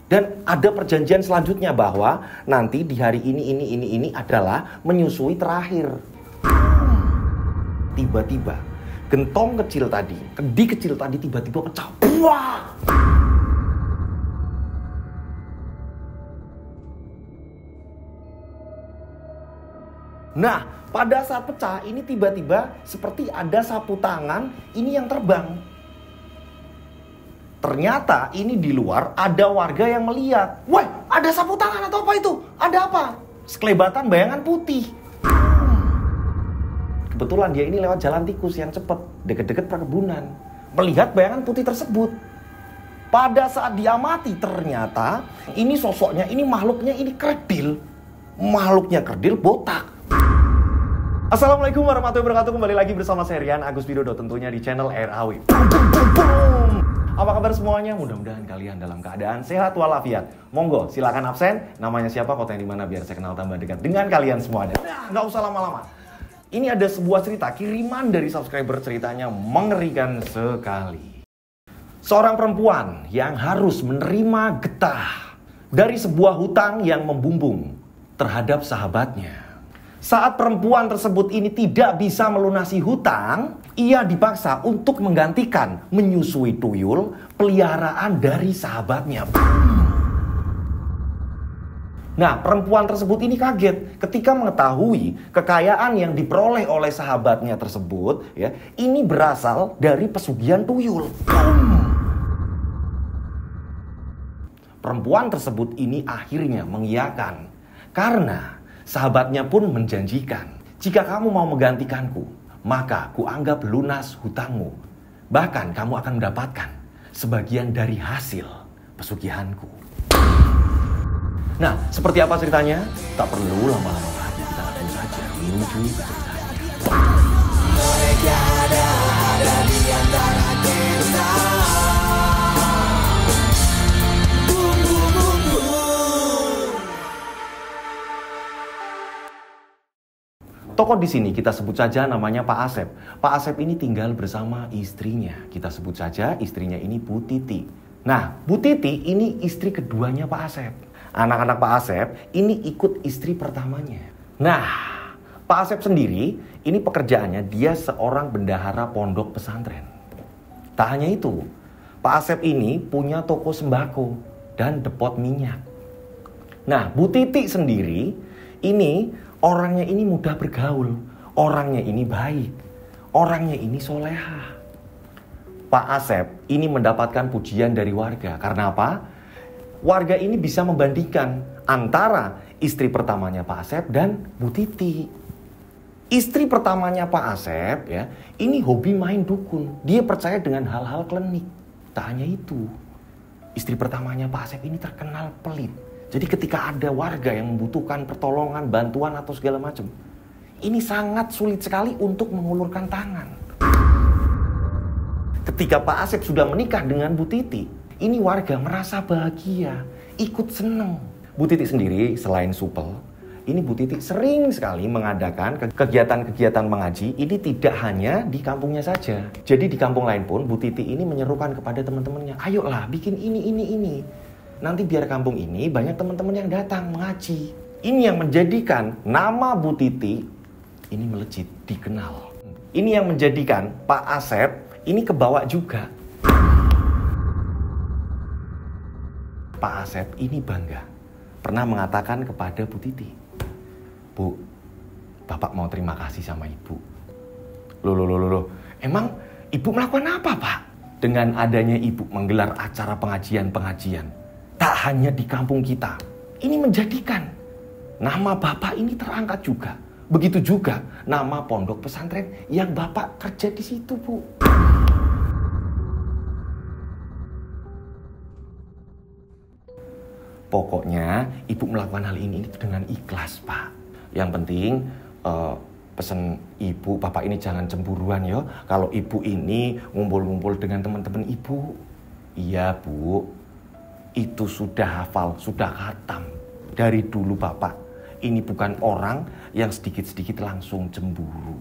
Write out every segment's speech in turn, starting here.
Dan ada perjanjian selanjutnya bahwa nanti di hari ini adalah menyusui terakhir. Tiba-tiba gentong kecil tadi, kendi kecil tadi tiba-tiba pecah. Wah! Nah, pada saat pecah ini tiba-tiba seperti ada sapu tangan ini yang terbang. Ternyata ini di luar ada warga yang melihat. Wah, ada sapu tangan atau apa itu? Ada apa? Sekelebatan bayangan putih. Kebetulan dia ini lewat jalan tikus yang cepat, deket-deket perkebunan. Melihat bayangan putih tersebut. Pada saat diamati ternyata ini sosoknya, ini makhluknya ini kerdil. Makhluknya kerdil botak. Assalamualaikum warahmatullahi wabarakatuh. Kembali lagi bersama saya Rian Agus Widodo, tentunya di channel RAW. Apa kabar semuanya? Mudah-mudahan kalian dalam keadaan sehat walafiat. Monggo silakan absen. Namanya siapa, kota yang dimana, biar saya kenal tambah dekat dengan kalian semuanya. Nah, nggak usah lama-lama. Ini ada sebuah cerita kiriman dari subscriber, ceritanya mengerikan sekali. Seorang perempuan yang harus menerima getah dari sebuah hutang yang membumbung terhadap sahabatnya. Saat perempuan tersebut ini tidak bisa melunasi hutang, ia dipaksa untuk menggantikan menyusui tuyul peliharaan dari sahabatnya. Nah, perempuan tersebut ini kaget ketika mengetahui kekayaan yang diperoleh oleh sahabatnya tersebut, ya, ini berasal dari pesugihan tuyul. Perempuan tersebut ini akhirnya mengiyakan karena sahabatnya pun menjanjikan, jika kamu mau menggantikanku, maka kuanggap lunas hutangmu. Bahkan kamu akan mendapatkan sebagian dari hasil pesugihanku. Nah, seperti apa ceritanya? Tak perlu lama-lama lagi, kita langsung saja menuju ceritanya. Mereka ada di antara kita. Tokoh di sini kita sebut saja namanya Pak Asep. Pak Asep ini tinggal bersama istrinya. Kita sebut saja istrinya ini Bu Titi. Nah, Bu Titi ini istri keduanya Pak Asep. Anak-anak Pak Asep ini ikut istri pertamanya. Nah, Pak Asep sendiri ini pekerjaannya dia seorang bendahara pondok pesantren. Tak hanya itu, Pak Asep ini punya toko sembako dan depot minyak. Nah, Bu Titi sendiri ini orangnya ini mudah bergaul, orangnya ini baik, orangnya ini soleha. Pak Asep ini mendapatkan pujian dari warga. Karena apa? Warga ini bisa membandingkan antara istri pertamanya Pak Asep dan Bu Titi. Istri pertamanya Pak Asep, ya, ini hobi main dukun. Dia percaya dengan hal-hal klinik. Tak hanya itu, istri pertamanya Pak Asep ini terkenal pelit. Jadi ketika ada warga yang membutuhkan pertolongan, bantuan atau segala macam, ini sangat sulit sekali untuk mengulurkan tangan. Ketika Pak Asep sudah menikah dengan Bu Titi, ini warga merasa bahagia, ikut seneng. Bu Titi sendiri selain supel, ini Bu Titi sering sekali mengadakan kegiatan-kegiatan mengaji. Ini tidak hanya di kampungnya saja. Jadi di kampung lain pun Bu Titi ini menyerukan kepada teman-temannya, ayolah bikin ini. Nanti biar kampung ini banyak teman-teman yang datang mengaji. Ini yang menjadikan nama Bu Titi ini melejit, dikenal. Ini yang menjadikan Pak Asep ini kebawa juga. Pak Asep ini bangga pernah mengatakan kepada Bu Titi, Bu, Bapak mau terima kasih sama Ibu. Loh. Emang Ibu melakukan apa, Pak? Dengan adanya Ibu menggelar acara pengajian. Tak hanya di kampung kita, ini menjadikan nama Bapak ini terangkat juga. Begitu juga nama pondok pesantren yang Bapak kerja di situ, Bu. Pokoknya Ibu melakukan hal ini dengan ikhlas, Pak. Yang penting pesan Ibu, Bapak ini jangan cemburuan ya. Kalau Ibu ini ngumpul-ngumpul dengan teman-teman Ibu. Iya, Bu. Itu sudah hafal, sudah khatam. Dari dulu Bapak, ini bukan orang yang sedikit-sedikit langsung cemburu.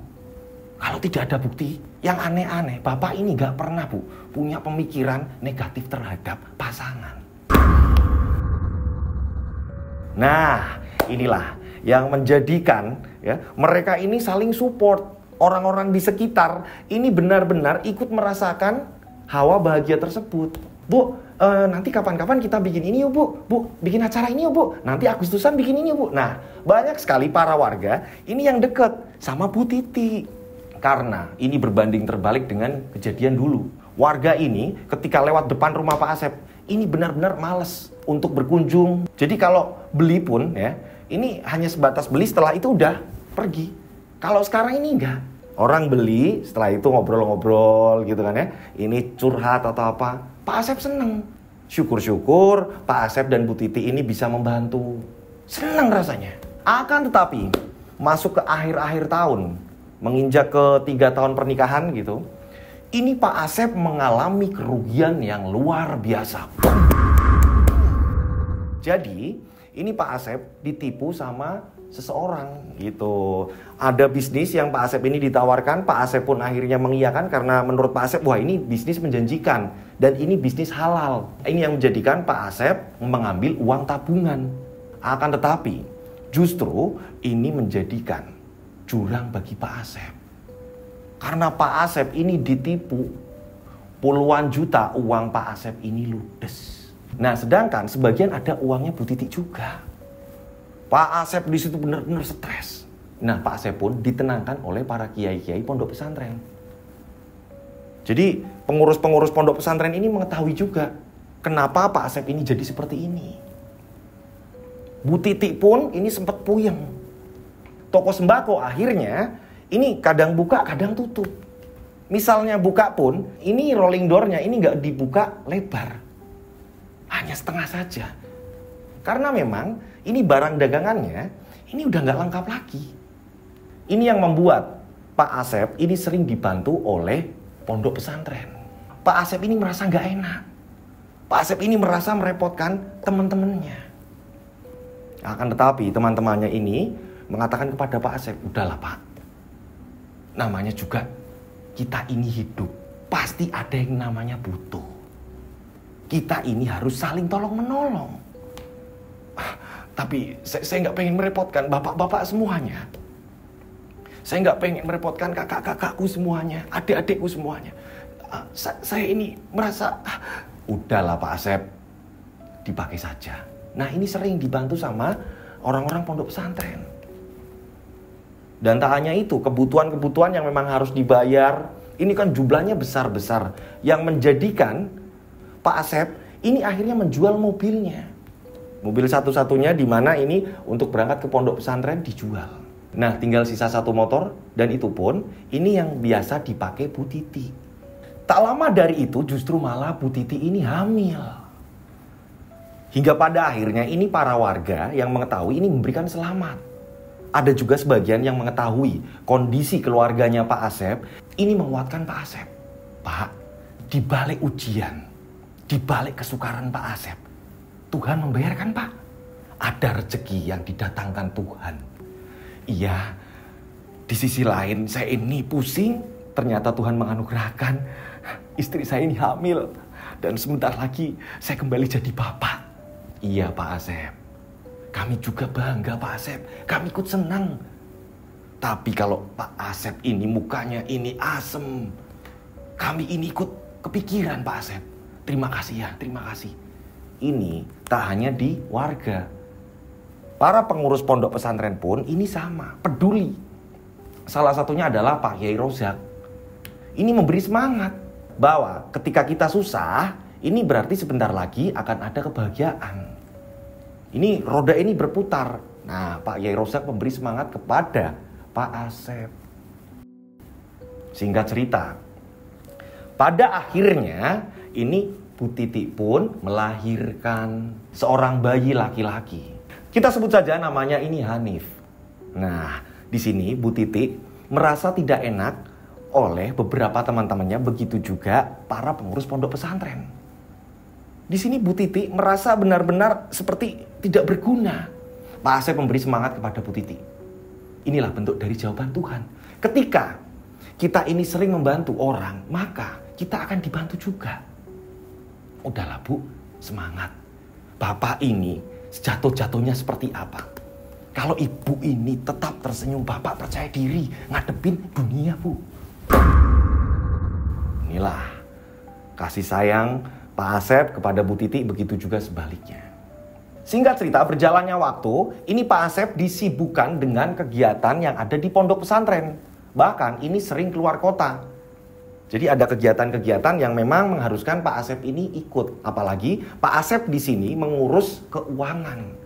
Kalau tidak ada bukti yang aneh-aneh, Bapak ini gak pernah, Bu, punya pemikiran negatif terhadap pasangan. Nah, inilah yang menjadikan ya mereka ini saling support. Orang-orang di sekitar ini benar-benar ikut merasakan hawa bahagia tersebut. Bu, nanti kapan-kapan kita bikin ini yuk bu. Bu, bikin acara ini yuk bu. Nanti Agustusan bikin ini yuk bu. Nah, banyak sekali para warga ini yang deket sama Bu Titi. Karena ini berbanding terbalik dengan kejadian dulu. Warga ini ketika lewat depan rumah Pak Asep, ini benar-benar males untuk berkunjung. Jadi kalau beli pun ya, ini hanya sebatas beli, setelah itu udah pergi. Kalau sekarang ini enggak. Orang beli, setelah itu ngobrol-ngobrol gitu kan ya. Ini curhat atau apa. Pak Asep seneng. Syukur-syukur Pak Asep dan Bu Titi ini bisa membantu. Seneng rasanya. Akan tetapi, masuk ke akhir-akhir tahun, menginjak ke 3 tahun pernikahan gitu, ini Pak Asep mengalami kerugian yang luar biasa. Jadi, ini Pak Asep ditipu sama seseorang gitu. Ada bisnis yang Pak Asep ini ditawarkan, Pak Asep pun akhirnya mengiyakan karena menurut Pak Asep, wah ini bisnis menjanjikan dan ini bisnis halal. Ini yang menjadikan Pak Asep mengambil uang tabungan. Akan tetapi, justru ini menjadikan jurang bagi Pak Asep. Karena Pak Asep ini ditipu, puluhan juta uang Pak Asep ini ludes. Nah, sedangkan sebagian ada uangnya Bu Titi juga. Pak Asep di situ benar-benar stres. Nah, Pak Asep pun ditenangkan oleh para kiai-kiai pondok pesantren. Jadi, pengurus-pengurus pondok pesantren ini mengetahui juga kenapa Pak Asep ini jadi seperti ini. Bu Titi pun ini sempat puyeng. Toko sembako akhirnya ini kadang buka, kadang tutup. Misalnya buka pun, ini rolling door-nya ini nggak dibuka lebar. Hanya setengah saja. Karena memang ini barang dagangannya ini udah nggak lengkap lagi. Ini yang membuat Pak Asep ini sering dibantu oleh pondok pesantren. Pak Asep ini merasa nggak enak. Pak Asep ini merasa merepotkan teman-temannya. Akan tetapi teman-temannya ini mengatakan kepada Pak Asep, udahlah Pak, namanya juga kita ini hidup, pasti ada yang namanya butuh. Kita ini harus saling tolong-menolong. Tapi saya nggak pengen merepotkan bapak-bapak semuanya. Saya nggak pengen merepotkan kakak-kakakku semuanya, adik-adikku semuanya. Saya ini merasa, udahlah Pak Asep, dipakai saja. Nah, ini sering dibantu sama orang-orang pondok pesantren. Dan tak hanya itu, kebutuhan-kebutuhan yang memang harus dibayar, ini kan jumlahnya besar-besar. Yang menjadikan Pak Asep ini akhirnya menjual mobilnya. Mobil satu-satunya di mana ini untuk berangkat ke pondok pesantren dijual. Nah, tinggal sisa 1 motor dan itu pun ini yang biasa dipakai Bu Titi. Tak lama dari itu justru malah Bu Titi ini hamil. Hingga pada akhirnya ini para warga yang mengetahui ini memberikan selamat. Ada juga sebagian yang mengetahui kondisi keluarganya Pak Asep ini menguatkan Pak Asep. Pak, di balik ujian, di balik kesukaran Pak Asep, Tuhan membayarkan Pak. Ada rezeki yang didatangkan Tuhan. Iya, di sisi lain saya ini pusing. Ternyata Tuhan menganugerahkan istri saya ini hamil. Dan sebentar lagi saya kembali jadi bapak. Iya Pak Asep. Kami juga bangga Pak Asep. Kami ikut senang. Tapi kalau Pak Asep ini mukanya ini asem. Kami ini ikut kepikiran Pak Asep. Terima kasih ya, terima kasih. Ini tak hanya di warga. Para pengurus pondok pesantren pun ini sama, peduli. Salah satunya adalah Pak Yai Rozak. Ini memberi semangat bahwa ketika kita susah, ini berarti sebentar lagi akan ada kebahagiaan. Ini roda ini berputar. Nah, Pak Yai Rozak memberi semangat kepada Pak Asep. Singkat cerita, pada akhirnya ini Bu Titi pun melahirkan seorang bayi laki-laki. Kita sebut saja namanya ini Hanif. Nah, di sini Bu Titi merasa tidak enak oleh beberapa teman-temannya, begitu juga para pengurus pondok pesantren. Di sini Bu Titi merasa benar-benar seperti tidak berguna. Pak Asep memberi semangat kepada Bu Titi. Inilah bentuk dari jawaban Tuhan. Ketika kita ini sering membantu orang, maka kita akan dibantu juga. Udahlah Bu, semangat. Bapak ini jatuh-jatuhnya seperti apa. Kalau ibu ini tetap tersenyum, bapak percaya diri ngadepin dunia, Bu. Inilah kasih sayang Pak Asep kepada Bu Titi, begitu juga sebaliknya. Singkat cerita, berjalannya waktu, ini Pak Asep disibukkan dengan kegiatan yang ada di pondok pesantren. Bahkan ini sering keluar kota. Jadi ada kegiatan-kegiatan yang memang mengharuskan Pak Asep ini ikut. Apalagi Pak Asep di sini mengurus keuangan.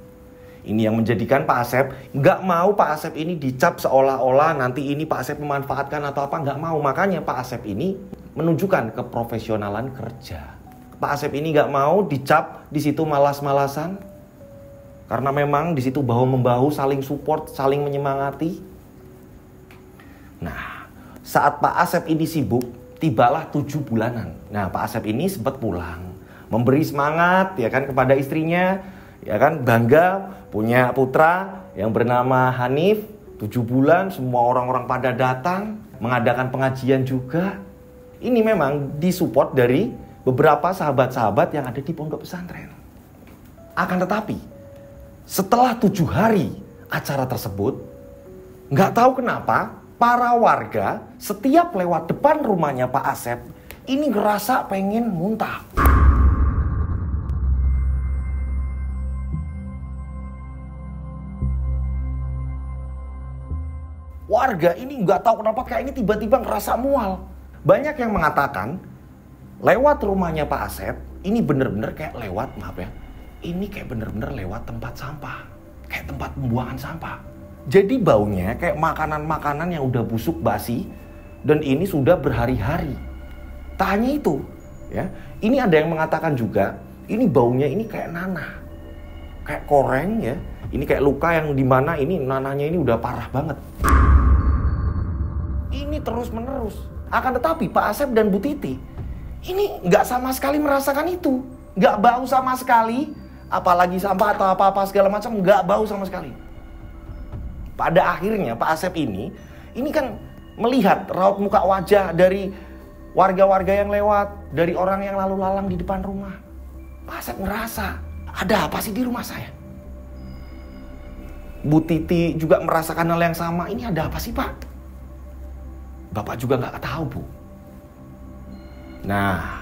Ini yang menjadikan Pak Asep nggak mau Pak Asep ini dicap seolah-olah nanti ini Pak Asep memanfaatkan atau apa, nggak mau. Makanya Pak Asep ini menunjukkan keprofesionalan kerja. Pak Asep ini nggak mau dicap di situ malas-malasan, karena memang di situ bahu-membahu, saling support, saling menyemangati. Nah, saat Pak Asep ini sibuk, tibalah 7 bulanan. Nah, Pak Asep ini sempat pulang, memberi semangat ya kan kepada istrinya, ya kan, bangga punya putra yang bernama Hanif. 7 bulan semua orang-orang pada datang, mengadakan pengajian juga. Ini memang disupport dari beberapa sahabat-sahabat yang ada di pondok pesantren. Akan tetapi, setelah 7 hari acara tersebut, nggak tahu kenapa para warga setiap lewat depan rumahnya Pak Asep ini ngerasa pengen muntah. Warga ini nggak tahu kenapa kayak ini tiba-tiba ngerasa mual. Banyak yang mengatakan lewat rumahnya Pak Asep ini bener-bener kayak lewat, maaf ya, ini kayak bener-bener lewat tempat sampah, kayak tempat pembuangan sampah. Jadi baunya kayak makanan-makanan yang udah busuk basi dan ini sudah berhari-hari. Tak hanya itu, ya, ini ada yang mengatakan juga ini baunya ini kayak nanah, kayak koreng ya. Ini kayak luka yang dimana ini nanahnya ini udah parah banget. Ini terus menerus. Akan tetapi Pak Asep dan Bu Titi ini nggak sama sekali merasakan itu, nggak bau sama sekali, apalagi sampah atau apa-apa segala macam, nggak bau sama sekali. Pada akhirnya Pak Asep ini kan melihat raut muka wajah dari warga-warga yang lewat, dari orang yang lalu lalang di depan rumah. Pak Asep ngerasa, ada apa sih di rumah saya? Bu Titi juga merasakan hal yang sama, ini ada apa sih Pak? Bapak juga nggak tahu, Bu. Nah,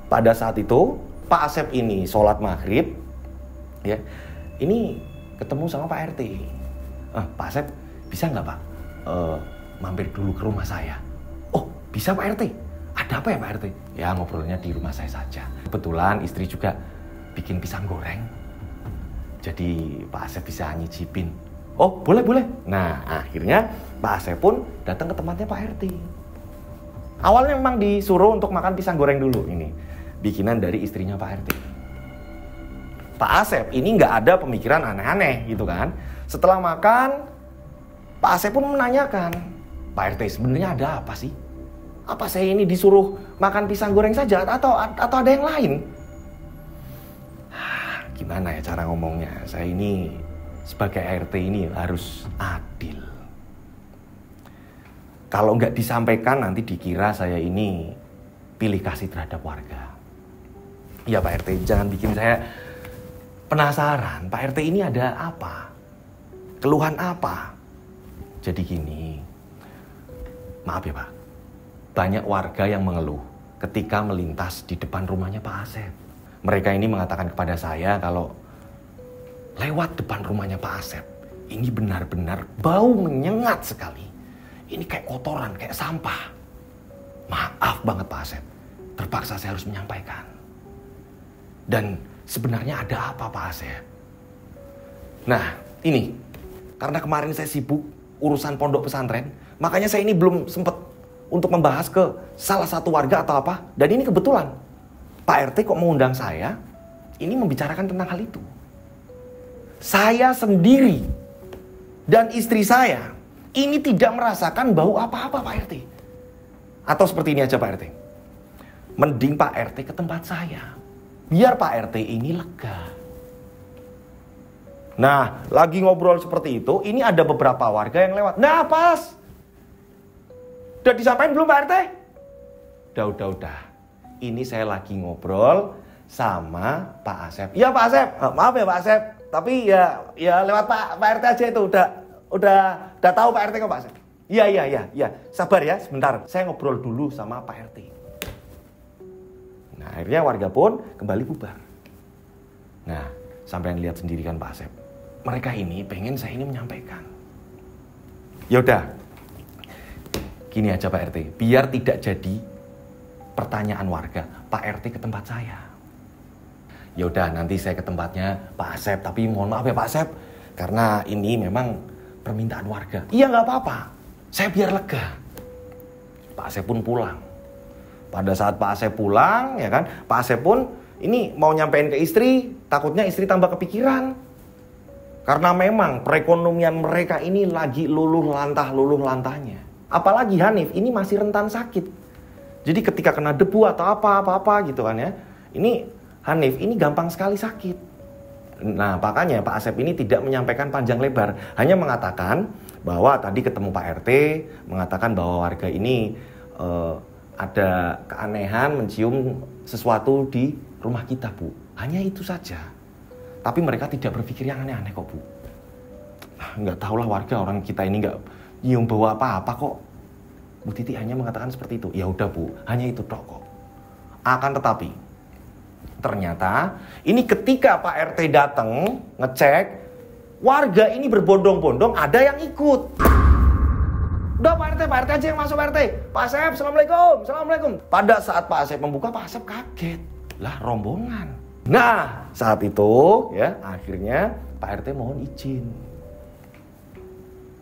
pada saat itu Pak Asep ini sholat maghrib, ya, ini ketemu sama Pak RT. Pak Asep bisa nggak Pak mampir dulu ke rumah saya? Oh bisa Pak RT. Ada apa ya Pak RT? Ya ngobrolnya di rumah saya saja. Kebetulan istri juga bikin pisang goreng, jadi Pak Asep bisa nyicipin. Oh boleh. Nah akhirnya Pak Asep pun datang ke tempatnya Pak RT. Awalnya memang disuruh untuk makan pisang goreng dulu, ini bikinan dari istrinya Pak RT. Pak Asep ini nggak ada pemikiran aneh-aneh gitu kan. Setelah makan, Pak Asep pun menanyakan, Pak RT sebenarnya ada apa sih? Apa saya ini disuruh makan pisang goreng saja atau ada yang lain? Gimana ya cara ngomongnya? Saya ini sebagai RT ini harus adil. Kalau nggak disampaikan nanti dikira saya ini pilih kasih terhadap warga. Ya Pak RT, jangan bikin saya penasaran. Pak RT ini ada apa? Keluhan apa? Jadi gini, maaf ya Pak, banyak warga yang mengeluh ketika melintas di depan rumahnya Pak Asep. Mereka ini mengatakan kepada saya kalau lewat depan rumahnya Pak Asep, ini benar-benar bau menyengat sekali. Ini kayak kotoran, kayak sampah. Maaf banget Pak Asep, terpaksa saya harus menyampaikan. Dan sebenarnya ada apa Pak Asep? Nah ini, karena kemarin saya sibuk urusan pondok pesantren, makanya saya ini belum sempat untuk membahas ke salah satu warga atau apa. Dan ini kebetulan Pak RT kok mengundang saya, ini membicarakan tentang hal itu. Saya sendiri dan istri saya ini tidak merasakan bau apa-apa Pak RT. Atau seperti ini aja Pak RT, mending Pak RT ke tempat saya, biar Pak RT ini lega. Nah lagi ngobrol seperti itu, ini ada beberapa warga yang lewat. Nah pas, udah disampaikan belum Pak RT? Udah. Ini saya lagi ngobrol sama Pak Asep. Iya Pak Asep, maaf ya Pak Asep, Tapi ya lewat Pak RT aja itu udah tahu Pak RT kok Pak Asep. Iya. Sabar ya sebentar. Saya ngobrol dulu sama Pak RT. Nah, akhirnya warga pun kembali bubar. Nah, sampai yang lihat sendiri kan Pak Asep. Mereka ini pengen saya ini menyampaikan. Ya udah. Gini aja Pak RT, biar tidak jadi pertanyaan warga, Pak RT ke tempat saya. Ya udah, nanti saya ke tempatnya Pak Asep, tapi mohon maaf ya Pak Asep, karena ini memang permintaan warga. Iya nggak apa-apa, saya biar lega. Pak Asep pun pulang. Pada saat Pak Asep pulang, ya kan, Pak Asep pun ini mau nyampein ke istri, takutnya istri tambah kepikiran. Karena memang perekonomian mereka ini lagi luluh lantahnya. Apalagi Hanif ini masih rentan sakit. Jadi ketika kena debu atau apa gitu kan ya, ini Hanif ini gampang sekali sakit. Nah makanya Pak Asep ini tidak menyampaikan panjang lebar, hanya mengatakan bahwa tadi ketemu Pak RT, mengatakan bahwa warga ini ada keanehan mencium sesuatu di rumah kita Bu. Hanya itu saja. Tapi mereka tidak berpikir yang aneh-aneh kok Bu. Nggak tahulah warga orang kita ini nggak nyium bau apa-apa kok. Bu Titi hanya mengatakan seperti itu. Ya udah Bu, hanya itu tok kok. Akan tetapi ternyata ini ketika Pak RT datang ngecek, warga ini berbondong-bondong ada yang ikut. Udah Pak RT aja yang masuk Pak RT. Pak Asep, Assalamualaikum. Pada saat Pak Asep membuka, Pak Asep kaget. Lah rombongan. Nah saat itu ya akhirnya Pak RT mohon izin.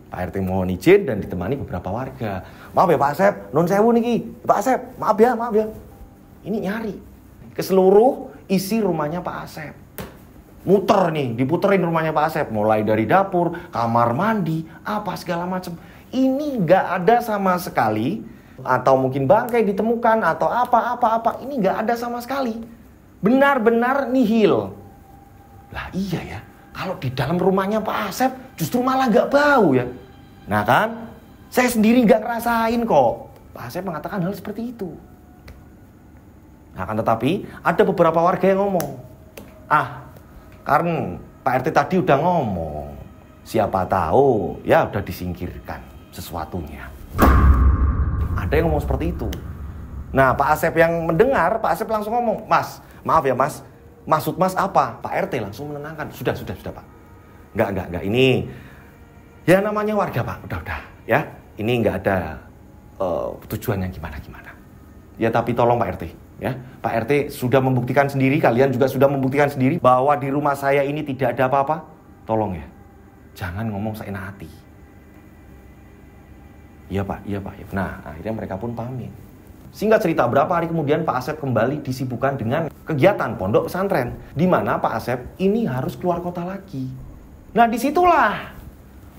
Pak RT mohon izin dan ditemani beberapa warga. Maaf ya Pak Asep, nun sewu niki. Pak Asep, maaf ya. Ini nyari ke seluruh isi rumahnya Pak Asep. Muter nih, diputerin rumahnya Pak Asep. Mulai dari dapur, kamar mandi, apa segala macam. Ini nggak ada sama sekali. Atau mungkin bangkai ditemukan atau apa. Ini nggak ada sama sekali. Benar-benar nihil. Lah iya ya. Kalau di dalam rumahnya Pak Asep justru malah gak bau ya. Nah kan, saya sendiri gak ngerasain kok. Pak Asep mengatakan hal seperti itu. Nah kan tetapi ada beberapa warga yang ngomong. Karena Pak RT tadi udah ngomong. Siapa tahu ya udah disingkirkan sesuatunya. Ada yang ngomong seperti itu. Nah Pak Asep yang mendengar, Pak Asep langsung ngomong. Mas, maaf ya mas. Maksud mas apa? Pak RT langsung menenangkan. Sudah Pak. Enggak. Ini ya namanya warga Pak. Udah ya. Ini enggak ada tujuannya gimana. Ya tapi tolong Pak RT ya. Pak RT sudah membuktikan sendiri, kalian juga sudah membuktikan sendiri bahwa di rumah saya ini tidak ada apa-apa. Tolong ya. Jangan ngomong seenak hati. Iya Pak. Nah, akhirnya mereka pun pamit. Singkat cerita, berapa hari kemudian Pak Asep kembali disibukkan dengan kegiatan pondok pesantren, di mana Pak Asep ini harus keluar kota lagi. Nah disitulah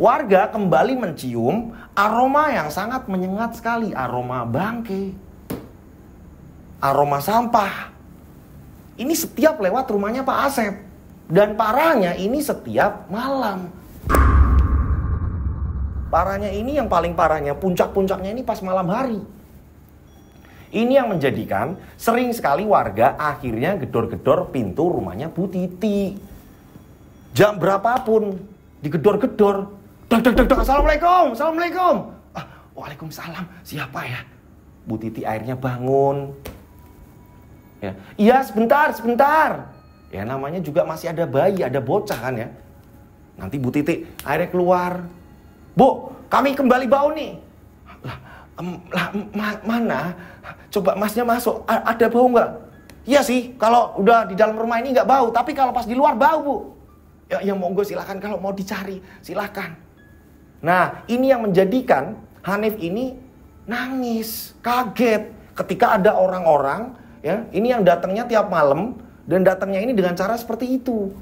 warga kembali mencium aroma yang sangat menyengat sekali, aroma bangke, aroma sampah. Ini setiap lewat rumahnya Pak Asep, dan parahnya ini setiap malam. Parahnya ini yang paling parahnya, puncak-puncaknya ini pas malam hari. Ini yang menjadikan sering sekali warga akhirnya gedor-gedor pintu rumahnya Bu Titi. Jam berapapun digedor-gedor. Dok, Assalamualaikum. Waalaikumsalam. Siapa ya? Bu Titi akhirnya bangun. Ya, iya sebentar. Ya namanya juga masih ada bayi, ada bocah kan ya. Nanti Bu Titi akhirnya keluar. Bu, kami kembali bau nih. Mana? Coba masnya masuk, ada bau nggak? Iya sih, kalau udah di dalam rumah ini nggak bau, tapi kalau pas di luar bau Bu. Ya monggo silakan, kalau mau dicari silakan. Nah ini yang menjadikan Hanif ini nangis, kaget ketika ada orang-orang ya, ini yang datangnya tiap malam dan datangnya ini dengan cara seperti itu.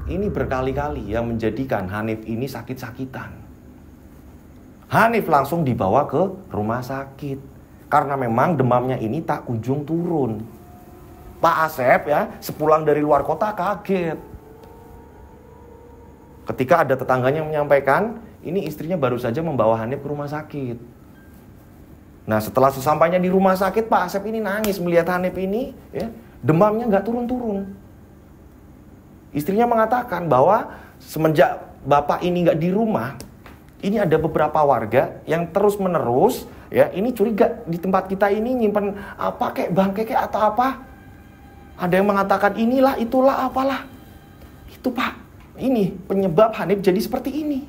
Ini berkali-kali yang menjadikan Hanif ini sakit-sakitan. Hanif langsung dibawa ke rumah sakit karena memang demamnya ini tak kunjung turun. Pak Asep ya sepulang dari luar kota kaget ketika ada tetangganya yang menyampaikan ini istrinya baru saja membawa Hanif ke rumah sakit. Nah setelah sesampainya di rumah sakit Pak Asep ini nangis melihat Hanif ini ya demamnya nggak turun-turun. Istrinya mengatakan bahwa semenjak bapak ini nggak di rumah, ini ada beberapa warga yang terus menerus ya ini curiga di tempat kita ini nyimpen apa kayak bangkai kayak atau apa. Ada yang mengatakan inilah itulah apalah. Itu Pak, ini penyebab Hanif jadi seperti ini.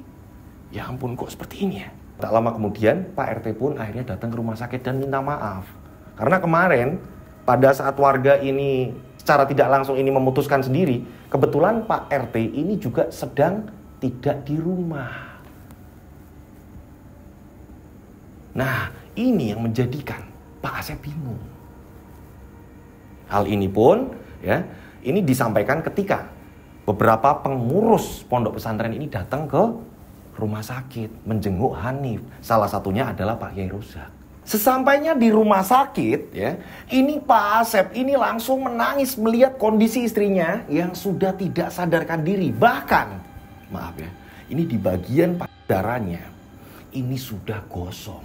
Ya ampun kok seperti ini ya. Tak lama kemudian Pak RT pun akhirnya datang ke rumah sakit dan minta maaf. Karena kemarin pada saat warga ini secara tidak langsung ini memutuskan sendiri, kebetulan Pak RT ini juga sedang tidak di rumah. Nah, ini yang menjadikan Pak Asep bingung. Hal ini pun ya, ini disampaikan ketika beberapa pengurus pondok pesantren ini datang ke rumah sakit menjenguk Hanif. Salah satunya adalah Pak Kiai Rozak. Sesampainya di rumah sakit ya, ini Pak Asep ini langsung menangis melihat kondisi istrinya yang sudah tidak sadarkan diri. Bahkan, maaf ya, ini di bagian payudaranya ini sudah gosong.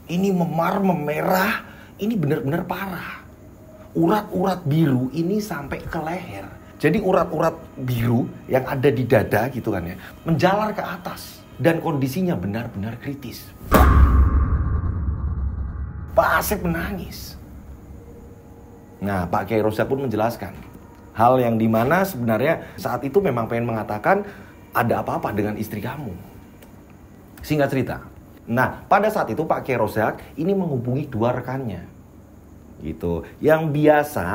Ini memar, memerah, ini benar-benar parah. Urat-urat biru ini sampai ke leher. Jadi urat-urat biru yang ada di dada gitu kan ya, menjalar ke atas. Dan kondisinya benar-benar kritis. Pak Asep menangis. Nah, Pak Kiai Rozak pun menjelaskan. Hal yang dimana sebenarnya saat itu memang pengen mengatakan ada apa-apa dengan istri kamu. Singkat cerita. Nah, pada saat itu Pak Kiai Rozak ini menghubungi dua rekannya. Gitu. Yang biasa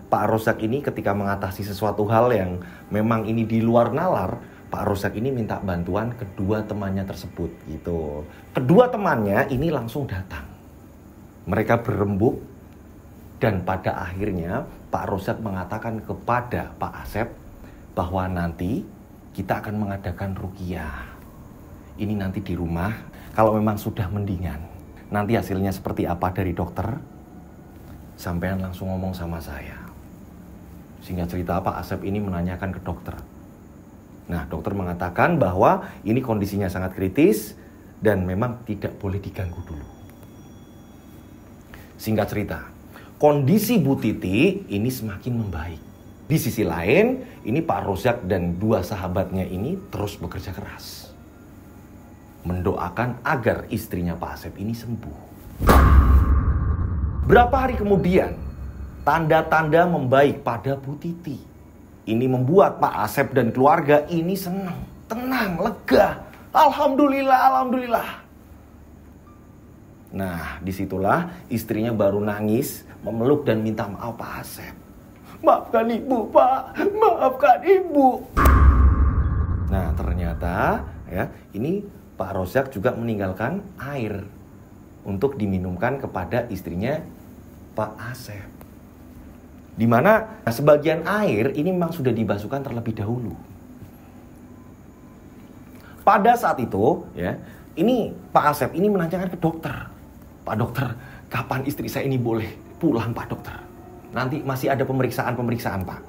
Pak Rozak ini ketika mengatasi sesuatu hal yang memang ini di luar nalar, Pak Rozak ini minta bantuan kedua temannya tersebut gitu. Kedua temannya ini langsung datang. Mereka berembuk dan pada akhirnya Pak Rozak mengatakan kepada Pak Asep bahwa nanti kita akan mengadakan ruqyah. Ini nanti di rumah, kalau memang sudah mendingan, nanti hasilnya seperti apa dari dokter, sampean langsung ngomong sama saya. Singkat cerita Pak Asep ini menanyakan ke dokter. Nah, dokter mengatakan bahwa ini kondisinya sangat kritis dan memang tidak boleh diganggu dulu. Singkat cerita, kondisi Bu Titi ini semakin membaik. Di sisi lain, ini Pak Rozak dan dua sahabatnya ini terus bekerja keras. Mendoakan agar istrinya Pak Asep ini sembuh. Berapa hari kemudian, tanda-tanda membaik pada Bu Titi. Ini membuat Pak Asep dan keluarga ini senang, tenang, lega. Alhamdulillah, alhamdulillah. Nah, disitulah istrinya baru nangis, memeluk dan minta maaf Pak Asep. Maafkan ibu, Pak. Maafkan ibu. Nah, ternyata ya, ini Pak Rozak juga meninggalkan air untuk diminumkan kepada istrinya Pak Asep. Di mana sebagian air ini memang sudah dibasuhkan terlebih dahulu. Pada saat itu, ya, ini Pak Asep ini menanyakan ke dokter. Pak dokter, kapan istri saya ini boleh pulang Pak dokter? Nanti masih ada pemeriksaan-pemeriksaan Pak.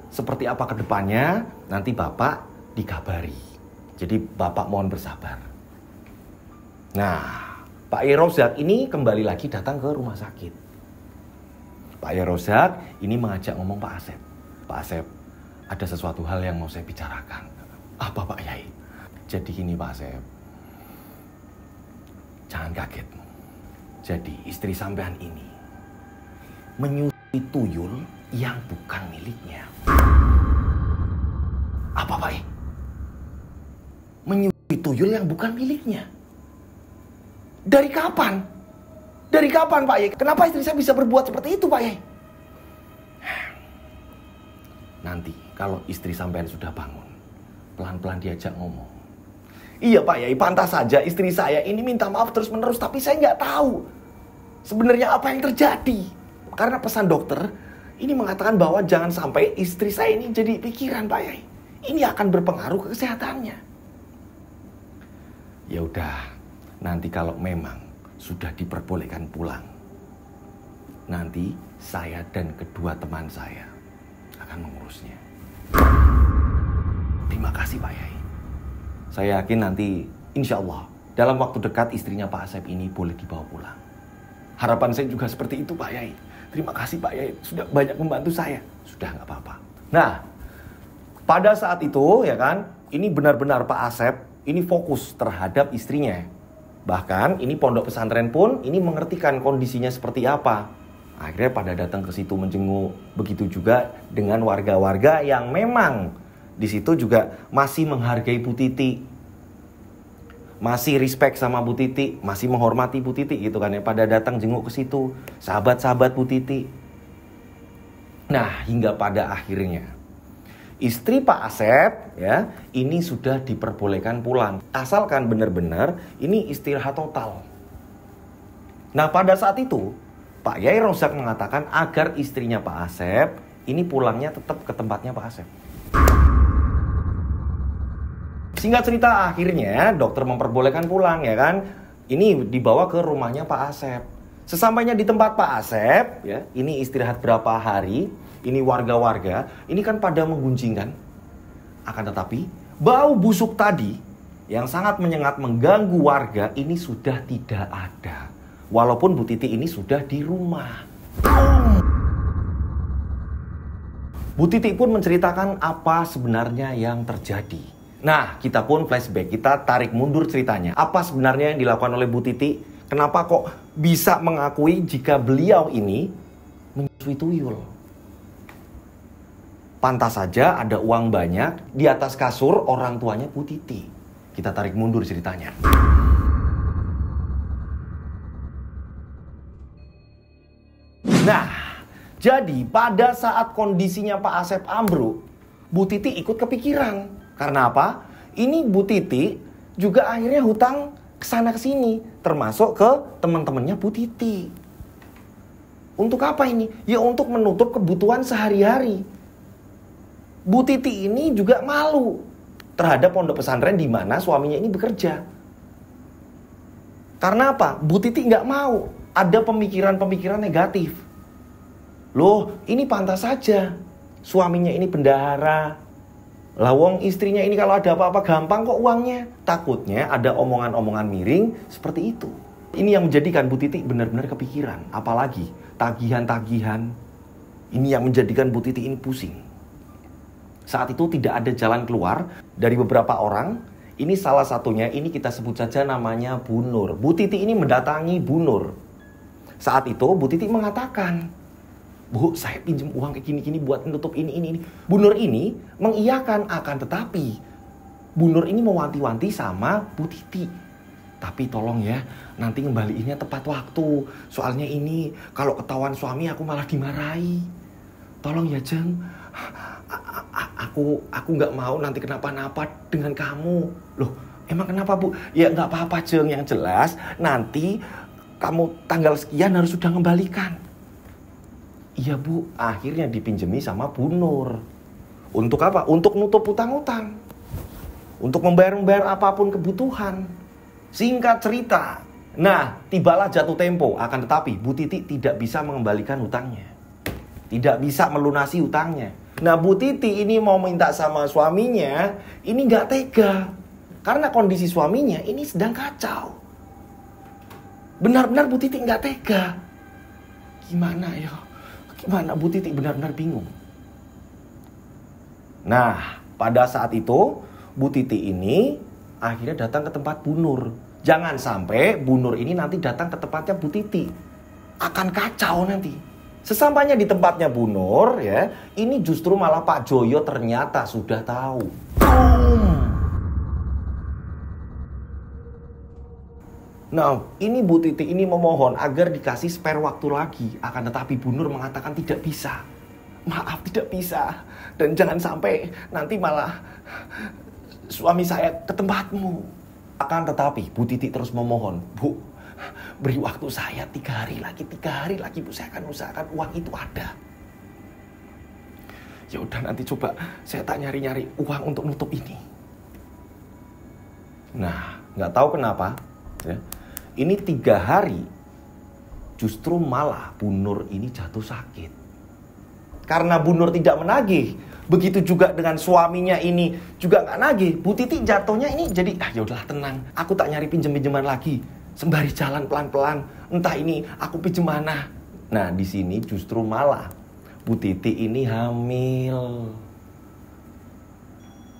Seperti apa ke depannya, nanti Bapak dikabari. Jadi Bapak mohon bersabar. Nah, Pak Kiai Rozak ini kembali lagi datang ke rumah sakit. Pak Kiai Rozak ini mengajak ngomong Pak Asep. Pak Asep, ada sesuatu hal yang mau saya bicarakan. Apa Pak Kiai? Jadi gini Pak Asep, jangan kaget. Jadi istri sampean ini menyusui tuyul yang bukan miliknya. Apa Pak Kiai? Menyusui tuyul yang bukan miliknya. Dari kapan? Dari kapan Pak Kiai? Kenapa istri saya bisa berbuat seperti itu Pak Kiai? Nanti kalau istri sampean sudah bangun, pelan-pelan diajak ngomong. Iya Pak Kiai, pantas saja istri saya ini minta maaf terus-menerus, tapi saya nggak tahu sebenarnya apa yang terjadi. Karena pesan dokter ini mengatakan bahwa jangan sampai istri saya ini jadi pikiran Pak Kiai. Ini akan berpengaruh ke kesehatannya. Ya udah, nanti kalau memang sudah diperbolehkan pulang, nanti saya dan kedua teman saya akan mengurusnya. Terima kasih Pak Kiai. Saya yakin nanti insya Allah dalam waktu dekat istrinya Pak Asep ini boleh dibawa pulang. Harapan saya juga seperti itu Pak Kiai. Terima kasih Pak Kiai, sudah banyak membantu saya. Sudah nggak apa-apa. Nah, Pada saat itu ya kan, ini benar-benar Pak Asep ini fokus terhadap istrinya. Bahkan ini pondok pesantren pun ini mengertikan kondisinya seperti apa. Akhirnya pada datang ke situ menjenguk. Begitu juga dengan warga-warga yang memang di situ juga masih menghargai Bu Titi. Masih respect sama Bu Titi, masih menghormati Bu Titi gitu kan ya. Pada datang jenguk ke situ, sahabat-sahabat Bu Titi. Nah, hingga pada akhirnya istri Pak Asep ya, ini sudah diperbolehkan pulang. Asalkan benar-benar ini istirahat total. Nah, pada saat itu Pak Yai Rozak mengatakan agar istrinya Pak Asep ini pulangnya tetap ke tempatnya Pak Asep. Singkat cerita akhirnya dokter memperbolehkan pulang ya kan. Ini dibawa ke rumahnya Pak Asep. Sesampainya di tempat Pak Asep ya, ini istirahat berapa hari, ini warga-warga, ini kan pada menggunjingkan. Akan tetapi bau busuk tadi yang sangat menyengat mengganggu warga ini sudah tidak ada. Walaupun Bu Titi ini sudah di rumah. Bu Titi pun menceritakan apa sebenarnya yang terjadi. Nah, kita pun flashback, kita tarik mundur ceritanya. Apa sebenarnya yang dilakukan oleh Bu Titi? Kenapa kok bisa mengakui jika beliau ini menyusui tuyul? Pantas saja ada uang banyak di atas kasur orang tuanya Bu Titi. Kita tarik mundur ceritanya. Nah, jadi pada saat kondisinya Pak Asep ambruk, Bu Titi ikut kepikiran. Karena apa? Ini Bu Titi juga akhirnya hutang kesana kesini, termasuk ke teman-temannya Bu Titi. Untuk apa ini? Ya untuk menutup kebutuhan sehari-hari. Bu Titi ini juga malu terhadap pondok pesantren di mana suaminya ini bekerja. Karena apa? Bu Titi nggak mau ada pemikiran-pemikiran negatif. Loh, ini pantas saja suaminya ini bendahara. Lawong istrinya ini kalau ada apa-apa gampang kok uangnya. Takutnya ada omongan-omongan miring seperti itu. Ini yang menjadikan Bu Titi benar-benar kepikiran. Apalagi tagihan-tagihan. Ini yang menjadikan Bu Titi ini pusing. Saat itu tidak ada jalan keluar dari beberapa orang. Ini salah satunya, ini kita sebut saja namanya Bu Nur. Bu Titi ini mendatangi Bu Nur. Saat itu Bu Titi mengatakan, Bu, saya pinjam uang kayak gini-gini buat menutup ini. Bu Nur ini mengiyakan, akan tetapi Bu Nur ini mewanti-wanti sama Bu Titi. Tapi tolong ya, nanti ngembaliinnya tepat waktu. Soalnya ini kalau ketahuan suami aku malah dimarahi. Tolong ya Jeng, aku nggak mau nanti kenapa-napa dengan kamu. Loh, emang kenapa Bu? Ya nggak apa-apa Jeng, yang jelas nanti kamu tanggal sekian harus sudah ngembalikan. Iya Bu, akhirnya dipinjemi sama Bu Nur. Untuk apa? Untuk nutup utang-utang. Untuk membayar apapun kebutuhan. Singkat cerita. Nah, tibalah jatuh tempo. Akan tetapi Bu Titi tidak bisa mengembalikan hutangnya. Tidak bisa melunasi hutangnya. Nah, Bu Titi ini mau minta sama suaminya. Ini gak tega. Karena kondisi suaminya ini sedang kacau. Benar-benar Bu Titi gak tega. Gimana ya? Gimana Bu Titi benar-benar bingung. Nah, pada saat itu Bu Titi ini akhirnya datang ke tempat Bu Nur. Jangan sampai Bu Nur ini nanti datang ke tempatnya Bu Titi. Akan kacau nanti. Sesampainya di tempatnya Bu Nur ya, ini justru malah Pak Joyo ternyata sudah tahu. Nah, ini Bu Titi ini memohon agar dikasih spare waktu lagi. Akan tetapi Bu Nur mengatakan tidak bisa. Maaf, tidak bisa. Dan jangan sampai nanti malah suami saya ke tempatmu. Akan tetapi Bu Titi terus memohon. Bu, beri waktu saya 3 hari lagi Bu. Saya akan usahakan uang itu ada. Ya udah, nanti coba saya tak nyari-nyari uang untuk nutup ini. Nah, nggak tahu kenapa ya. Ini 3 hari justru malah Bu Nur ini jatuh sakit. Karena Bu Nur tidak menagih, begitu juga dengan suaminya ini juga nggak nagih. Bu Titi jatuhnya ini jadi ya udahlah tenang, aku tak nyari pinjam-pinjaman lagi, sembari jalan pelan-pelan. Entah ini aku pinjam mana. Nah, di sini justru malah Bu Titi ini hamil.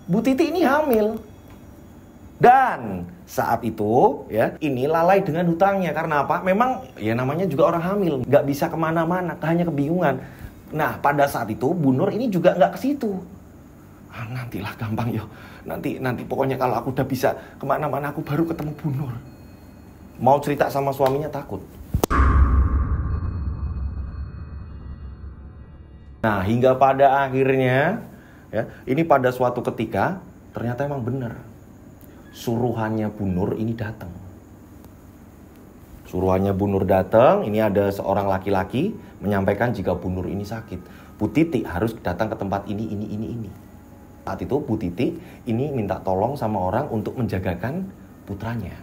Bu Titi ini hamil. Dan saat itu ya, ini lalai dengan hutangnya. Karena apa? Memang ya namanya juga orang hamil, nggak bisa kemana-mana, hanya kebingungan. Nah pada saat itu Bu Nur ini juga nggak ke situ. Nantilah gampang yo. Nanti pokoknya kalau aku udah bisa kemana-mana aku baru ketemu Bu Nur. Mau cerita sama suaminya takut. Nah hingga pada akhirnya ya, ini pada suatu ketika ternyata emang benar. Suruhannya Bu Nur ini datang. Suruhannya Bu Nur datang, ini ada seorang laki-laki menyampaikan jika Bu Nur ini sakit. Bu Titi harus datang ke tempat ini. Saat itu Bu Titi ini minta tolong sama orang untuk menjagakan putranya.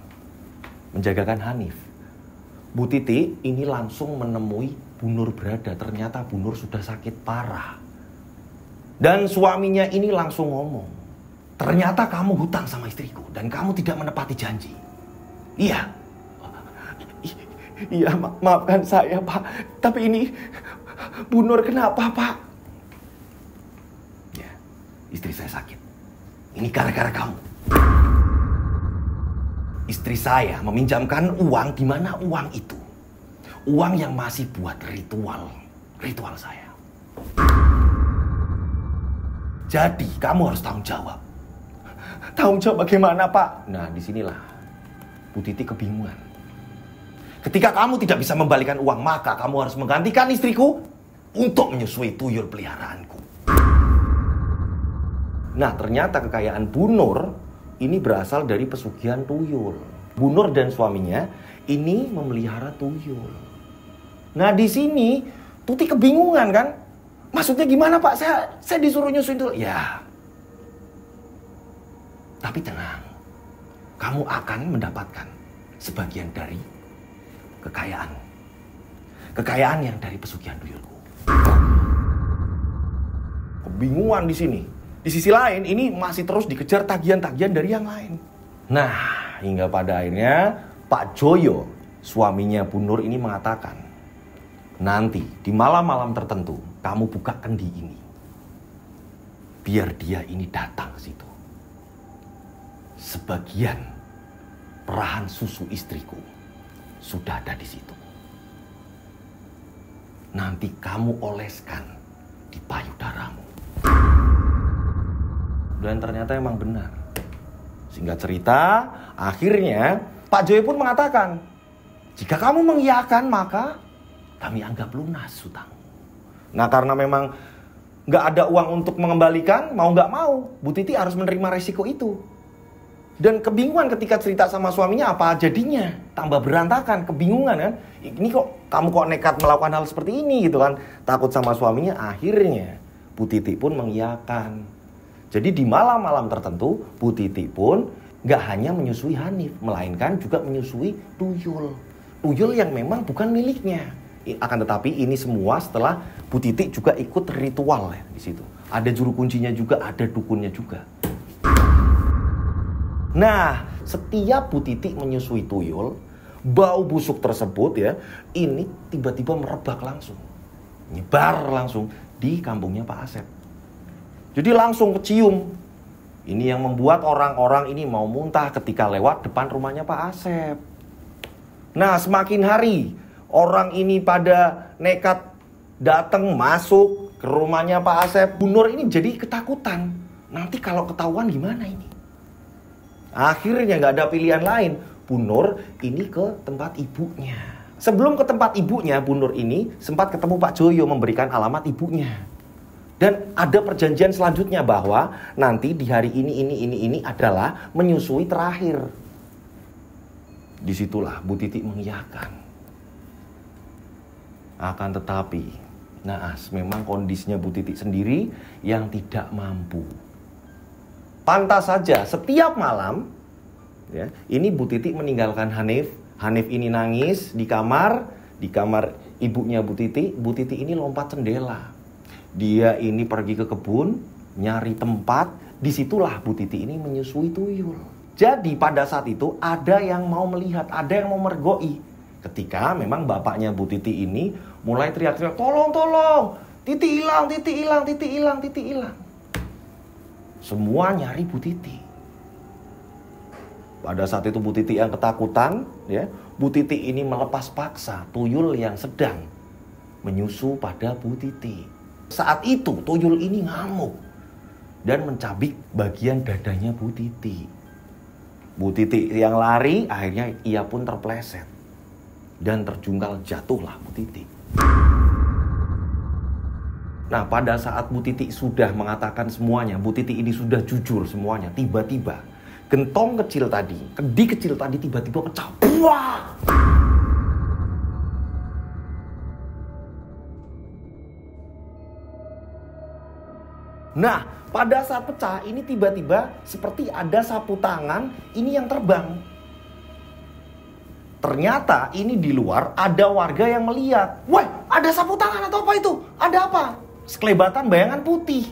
Menjagakan Hanif. Bu Titi ini langsung menemui Bu Nur berada. Ternyata Bu Nur sudah sakit parah. Dan suaminya ini langsung ngomong, ternyata kamu hutang sama istriku dan kamu tidak menepati janji. Iya. Iya, maafkan saya, Pak. Tapi ini Bu Nur kenapa, Pak? Ya, istri saya sakit. Ini gara-gara kamu. Istri saya meminjamkan uang, di mana uang itu? Uang yang masih buat ritual saya. Jadi kamu harus tanggung jawab. Tanggung jawab bagaimana, Pak? Nah, disinilah Bu Titi kebingungan. Ketika kamu tidak bisa membalikan uang, maka kamu harus menggantikan istriku untuk menyusui tuyul peliharaanku. Nah, ternyata kekayaan Bu Nur ini berasal dari pesugihan tuyul. Bu Nur dan suaminya ini memelihara tuyul. Nah, di sini Tuti kebingungan kan? Maksudnya gimana, Pak? Saya disuruh nyusuin tuyul. Ya. Tapi tenang, kamu akan mendapatkan sebagian dari kekayaan. Kekayaan yang dari pesugihan tuyulku. Kebingungan di sini. Di sisi lain, ini masih terus dikejar tagihan-tagihan dari yang lain. Nah, hingga pada akhirnya Pak Joyo, suaminya Bu Nur ini mengatakan, nanti di malam-malam tertentu, kamu buka kendi ini. Biar dia ini datang ke situ. Sebagian perahan susu istriku sudah ada di situ. Nanti kamu oleskan di payudaramu. Dan ternyata emang benar. Singkat cerita, akhirnya Pak Joyo pun mengatakan, jika kamu mengiyakan maka kami anggap lunas hutang. Nah karena memang nggak ada uang untuk mengembalikan, mau nggak mau, Bu Titi harus menerima resiko itu. Dan kebingungan ketika cerita sama suaminya apa jadinya. Tambah berantakan, kebingungan kan. Ini kok kamu kok nekat melakukan hal seperti ini gitu kan. Takut sama suaminya, akhirnya Bu Titi pun mengiyakan. Jadi di malam-malam tertentu Bu Titi pun gak hanya menyusui Hanif, melainkan juga menyusui tuyul. Tuyul yang memang bukan miliknya. Akan tetapi ini semua setelah Bu Titi juga ikut ritual ya di situ. Ada juru kuncinya juga, ada dukunnya juga. Nah, setiap Bu Titi menyusui tuyul, bau busuk tersebut ya, ini tiba-tiba merebak langsung. Nyebar langsung di kampungnya Pak Asep. Jadi langsung kecium. Ini yang membuat orang-orang ini mau muntah ketika lewat depan rumahnya Pak Asep. Nah, semakin hari orang ini pada nekat datang masuk ke rumahnya Pak Asep. Bu Nur ini jadi ketakutan. Nanti kalau ketahuan gimana ini? Akhirnya nggak ada pilihan lain. Bu Nur ini ke tempat ibunya. Sebelum ke tempat ibunya, Bu Nur ini sempat ketemu Pak Joyo memberikan alamat ibunya. Dan ada perjanjian selanjutnya bahwa nanti di hari ini adalah menyusui terakhir. Disitulah Bu Titi mengiyakan. Akan tetapi, naas memang kondisinya Bu Titi sendiri yang tidak mampu. Pantas saja setiap malam ya, ini Bu Titi meninggalkan Hanif. Hanif ini nangis di kamar ibunya Bu Titi. Bu Titi ini lompat jendela. Dia ini pergi ke kebun, nyari tempat. Disitulah Bu Titi ini menyusui tuyul. Jadi pada saat itu ada yang mau melihat, ada yang mau mergoi. Ketika memang bapaknya Bu Titi ini mulai teriak-teriak, tolong, tolong, Titi hilang, Titi hilang, Titi hilang, Titi hilang. Semua nyari Bu Titi. Pada saat itu Bu Titi yang ketakutan, ya, Bu Titi ini melepas paksa tuyul yang sedang menyusu pada Bu Titi. Saat itu tuyul ini ngamuk dan mencabik bagian dadanya Bu Titi. Bu Titi yang lari, akhirnya ia pun terpleset dan terjungkal, jatuhlah Bu Titi. Nah, pada saat Bu Titi sudah mengatakan semuanya, Bu Titi ini sudah jujur semuanya, tiba-tiba gentong kecil tadi, kendi kecil tadi tiba-tiba pecah. Wah! Nah, pada saat pecah ini tiba-tiba seperti ada sapu tangan ini yang terbang. Ternyata ini di luar ada warga yang melihat. Wah, ada sapu tangan atau apa itu? Ada apa? Sekelebatan bayangan putih.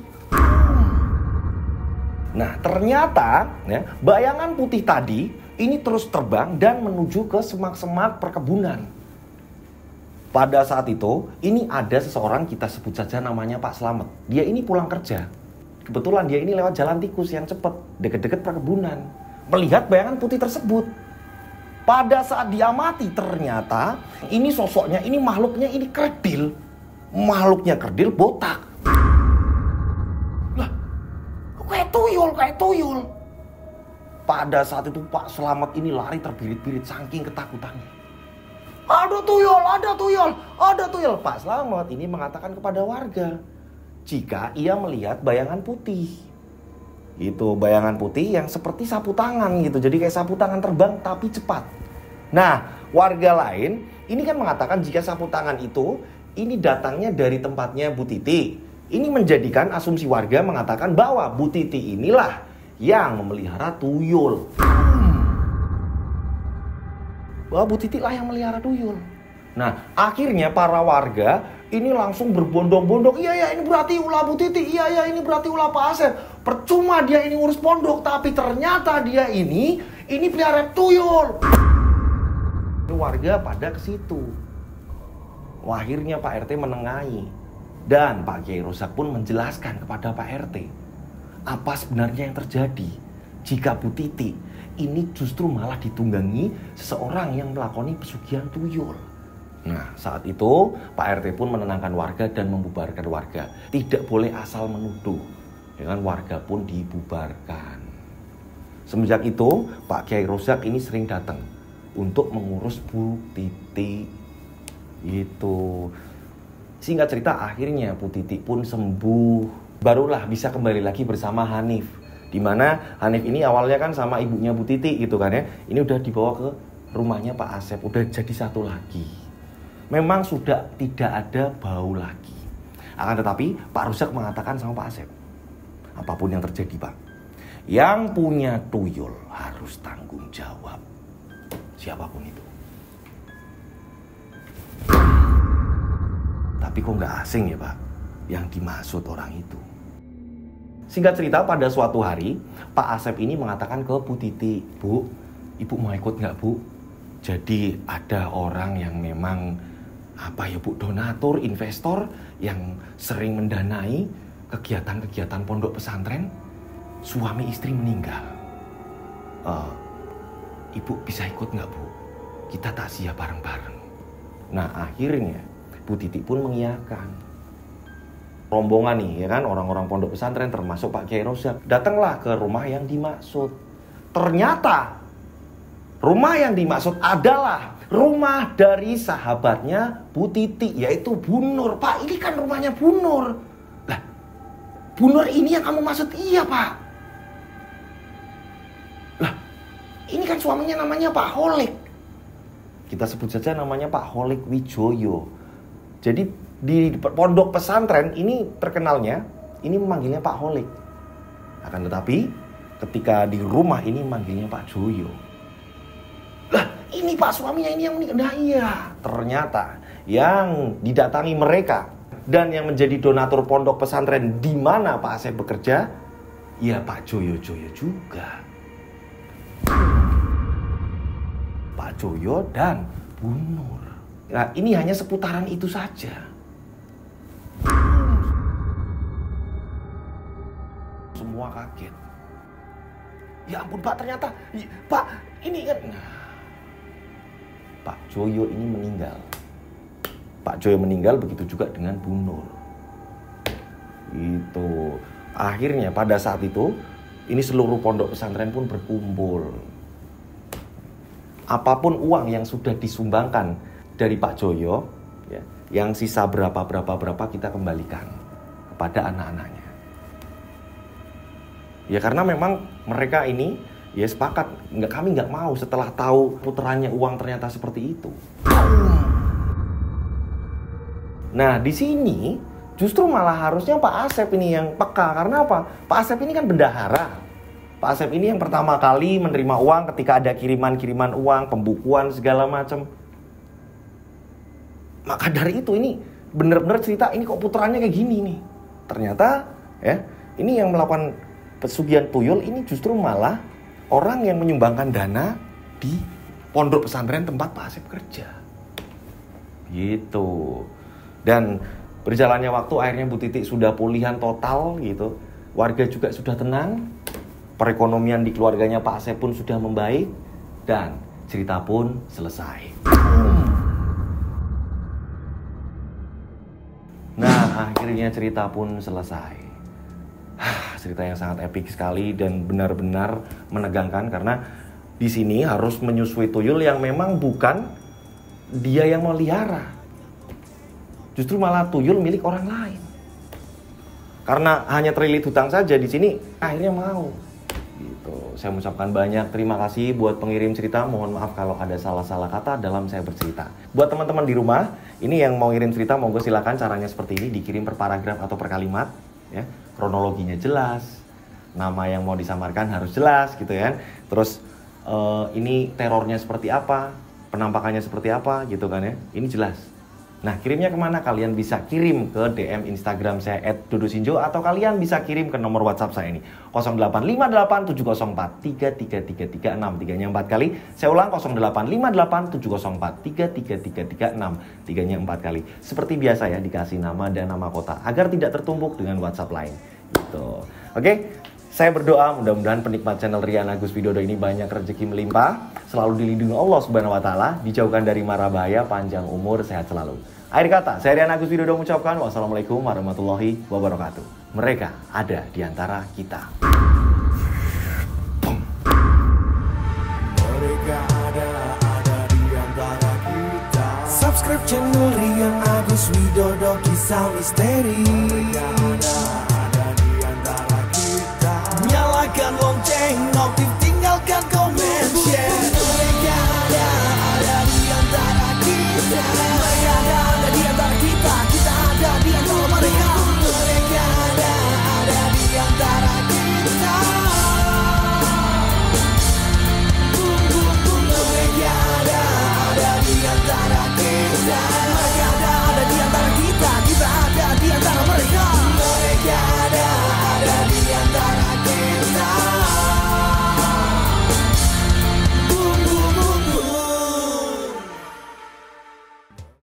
Nah, ternyata ya, bayangan putih tadi ini terus terbang dan menuju ke semak-semak perkebunan. Pada saat itu, ini ada seseorang, kita sebut saja namanya Pak Slamet. Dia ini pulang kerja. Kebetulan dia ini lewat jalan tikus yang cepat, deket-deket perkebunan. Melihat bayangan putih tersebut. Pada saat diamati, ternyata ini sosoknya, ini makhluknya ini kerdil. Makhluknya kerdil, botak. Lah, kayak tuyul. Pada saat itu Pak Slamet ini lari terbirit-birit saking ketakutannya. Ada tuyul. Pak Slamet ini mengatakan kepada warga jika ia melihat bayangan putih. Itu bayangan putih yang seperti sapu tangan gitu. Jadi kayak sapu tangan terbang tapi cepat. Nah, warga lain ini kan mengatakan jika sapu tangan itu ini datangnya dari tempatnya Bu Titi. Ini menjadikan asumsi warga mengatakan bahwa Bu Titi inilah yang memelihara tuyul. Bahwa Bu Titi lah yang melihara tuyul. Nah, akhirnya para warga ini langsung berbondong-bondong. Iya, ini berarti ulah Bu Titi. Iya, ini berarti ulah Pak Asep. Percuma dia ini ngurus pondok, tapi ternyata dia ini pelihara tuyul. Warga pada ke situ. Akhirnya Pak RT menengahi dan Pak Kiai Rozak pun menjelaskan kepada Pak RT apa sebenarnya yang terjadi jika Bu Titi ini justru malah ditunggangi seseorang yang melakoni pesugihan tuyul. Nah, saat itu Pak RT pun menenangkan warga dan membubarkan warga. Tidak boleh asal menuduh. Dengan warga pun dibubarkan. Semenjak itu Pak Kiai Rozak ini sering datang untuk mengurus Bu Titi. Gitu. Singkat cerita, akhirnya Bu Titi pun sembuh. Barulah bisa kembali lagi bersama Hanif. Dimana Hanif ini awalnya kan sama ibunya Bu Titi gitu kan ya. Ini udah dibawa ke rumahnya Pak Asep. Udah jadi satu lagi. Memang sudah tidak ada bau lagi. Akan tetapi Pak Rozak mengatakan sama Pak Asep, apapun yang terjadi Pak, yang punya tuyul harus tanggung jawab. Siapapun itu. Tapi kok nggak asing ya Pak, yang dimaksud orang itu. Singkat cerita, pada suatu hari Pak Asep ini mengatakan ke Bu Titi, Bu, Ibu mau ikut nggak Bu? Jadi ada orang yang memang donatur, investor yang sering mendanai kegiatan-kegiatan pondok pesantren. Suami istri meninggal. Ibu bisa ikut nggak Bu? Kita takziah bareng-bareng. Nah, akhirnya Bu Titi pun mengiyakan. Rombongan nih, ya kan, orang-orang pondok pesantren termasuk Pak Kiai Rozak datanglah ke rumah yang dimaksud. Ternyata rumah yang dimaksud adalah rumah dari sahabatnya Bu Titi, yaitu Bu Nur. Pak, ini kan rumahnya Bu Nur. Lah, Bu Nur ini yang kamu maksud? Iya Pak. Lah, ini kan suaminya namanya Pak Holik. Kita sebut saja namanya Pak Holik Wijoyo. Jadi di pondok pesantren ini terkenalnya ini memanggilnya Pak Holik. Akan tetapi ketika di rumah ini manggilnya Pak Joyo. Lah, ini Pak suaminya ini yang meninggal. Nah iya, ternyata yang didatangi mereka dan yang menjadi donatur pondok pesantren di mana Pak Asep bekerja, ya Pak Joyo juga. Pak Joyo dan Bu Nur. Nah, ini hanya seputaran itu saja. Semua kaget. Ya ampun Pak, ternyata Pak ini kan. Nah, Pak Joyo ini meninggal. Pak Joyo meninggal, begitu juga dengan Bu Nur. Itu akhirnya pada saat itu ini seluruh pondok pesantren pun berkumpul. Apapun uang yang sudah disumbangkan dari Pak Joyo, ya, yang sisa berapa kita kembalikan kepada anak-anaknya. Ya karena memang mereka ini ya sepakat, kami nggak mau setelah tahu puterannya uang ternyata seperti itu. Nah di sini justru malah harusnya Pak Asep ini yang peka. Karena apa? Pak Asep ini kan bendahara. Pak Asep ini yang pertama kali menerima uang ketika ada kiriman-kiriman uang, pembukuan segala macam. Maka dari itu ini benar-benar cerita ini kok puterannya kayak gini nih. Ternyata ya ini yang melakukan pesugihan tuyul ini justru malah orang yang menyumbangkan dana di pondok pesantren tempat Pak Asep kerja. Gitu. Dan berjalannya waktu akhirnya Bu Titi sudah pulihan total gitu. Warga juga sudah tenang. Perekonomian di keluarganya Pak Asep pun sudah membaik. Dan cerita pun selesai. Nah, akhirnya cerita pun selesai. Cerita yang sangat epik sekali dan benar-benar menegangkan karena di sini harus menyusui tuyul yang memang bukan dia yang melihara. Justru malah tuyul milik orang lain. Karena hanya terlilit hutang saja di sini akhirnya mau. Gitu. Saya mengucapkan banyak terima kasih buat pengirim cerita. Mohon maaf kalau ada salah-salah kata dalam saya bercerita. Buat teman-teman di rumah, ini yang mau ngirim cerita monggo silakan, caranya seperti ini, dikirim per paragraf atau per kalimat ya. Kronologinya jelas, nama yang mau disamarkan harus jelas gitu ya. Terus ini terornya seperti apa, penampakannya seperti apa gitu kan ya. Ini jelas. Nah kirimnya kemana? Kalian bisa kirim ke DM Instagram saya @dodosinjo atau kalian bisa kirim ke nomor WhatsApp saya ini 085870433336, 3-nya 4 kali. Saya ulang 085870433336, 3-nya 4 kali. Seperti biasa ya, dikasih nama dan nama kota agar tidak tertumpuk dengan WhatsApp lain gitu. Oke, saya berdoa mudah-mudahan penikmat channel Rian Agus Widodo ini banyak rezeki melimpah, selalu dilindungi Allah Subhanahu wa taala, dijauhkan dari mara bahaya, panjang umur, sehat selalu. Akhir kata, saya Rian Agus Widodo mengucapkan wassalamualaikum warahmatullahi wabarakatuh. Mereka ada di antara kita. Mereka ada di antara kita. Subscribe channel Rian Agus Widodo, kisah misteri. Mereka ada di antara kita. Nyalakan lonceng notifikasi.